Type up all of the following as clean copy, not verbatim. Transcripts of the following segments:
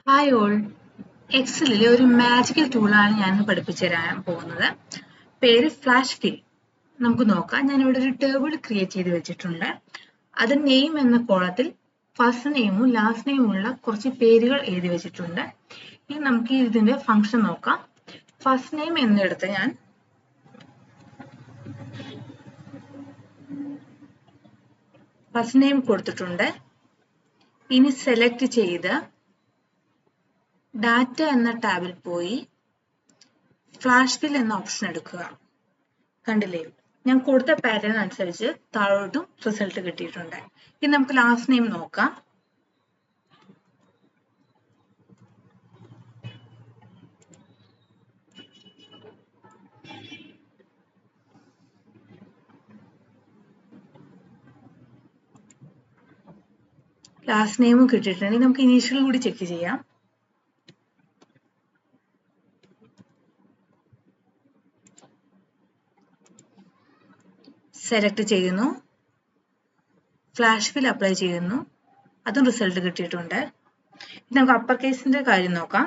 Hi all. എക്സലിലെ ഒരു magical ടൂളാണ് ഞാൻ പഠിപ്പിച്ചു തരാൻ പോകുന്നത്. പേര് ഫ്ലാഷ് ഫിൽ. നമുക്ക് നോക്കാം. ഞാൻ ഇവിടെ ഒരു ടേബിൾ ക്രിയേറ്റ് ചെയ്ത് വെച്ചിട്ടുണ്ട്. അത് നെയിം എന്ന കോളത്തിൽ ഫസ്റ്റ് നെയിമും ലാസ്റ്റ് നെയിമും ഉള്ള കുറച്ച് പേരുകൾ എഴുതി വെച്ചിട്ടുണ്ട്. ഇനി നമുക്ക് ഇതിന്റെ ഫംഗ്ഷൻ നോക്കാം. ഫസ്റ്റ് നെയിം എന്നെടുത്ത് ഞാൻ ഫസ്റ്റ് നെയിം കൊടുത്തിട്ടുണ്ട്. ഇനി സെലക്ട് ചെയ്ത് ഡാറ്റ എന്ന ടാബിൽ പോയി ഫ്ലാഷ് ഫിൽ എന്ന ഓപ്ഷൻ എടുക്കുക. കണ്ടില്ലേ, ഞാൻ കൊടുത്ത പാറ്റേൺ അനുസരിച്ച് താഴോട്ടും റിസൾട്ട് കിട്ടിയിട്ടുണ്ട്. ഇനി നമുക്ക് ലാസ്റ്റ് നെയിം നോക്കാം. ലാസ്റ്റ് നെയിമും കിട്ടിയിട്ടുണ്ടെങ്കിൽ നമുക്ക് ഇനീഷ്യൽ കൂടി ചെക്ക് ചെയ്യാം. സെലക്ട് ചെയ്യുന്നു, ഫ്ലാഷ് ഫിൽ അപ്ലൈ ചെയ്യുന്നു, അതും റിസൾട്ട് കിട്ടിയിട്ടുണ്ട്. ഇനി നമുക്ക് അപ്പർ കേസിന്റെ കാര്യം നോക്കാം.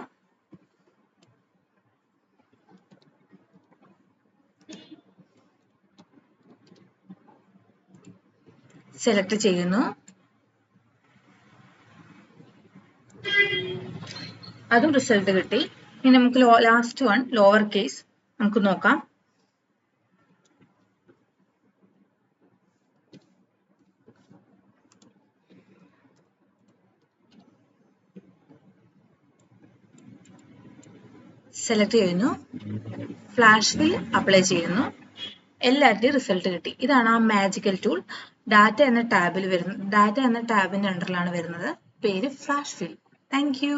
സെലക്ട് ചെയ്യുന്നു, അതും റിസൾട്ട് കിട്ടി. ഇനി നമുക്ക് ലാസ്റ്റ് വൺ ലോവർ കേസ് നമുക്ക് നോക്കാം. സെലക്ട് ചെയ്യുന്നു, ഫ്ലാഷ് ഫിൽ അപ്ലൈ ചെയ്യുന്നു, എല്ലാവരുടെയും റിസൾട്ട് കിട്ടി. ഇതാണ് ആ മാജിക്കൽ ടൂൾ. ഡാറ്റ എന്ന ടാബിന്റെ അണ്ടറിലാണ് വരുന്നത്. പേര് ഫ്ലാഷ് ഫിൽ. Thank you.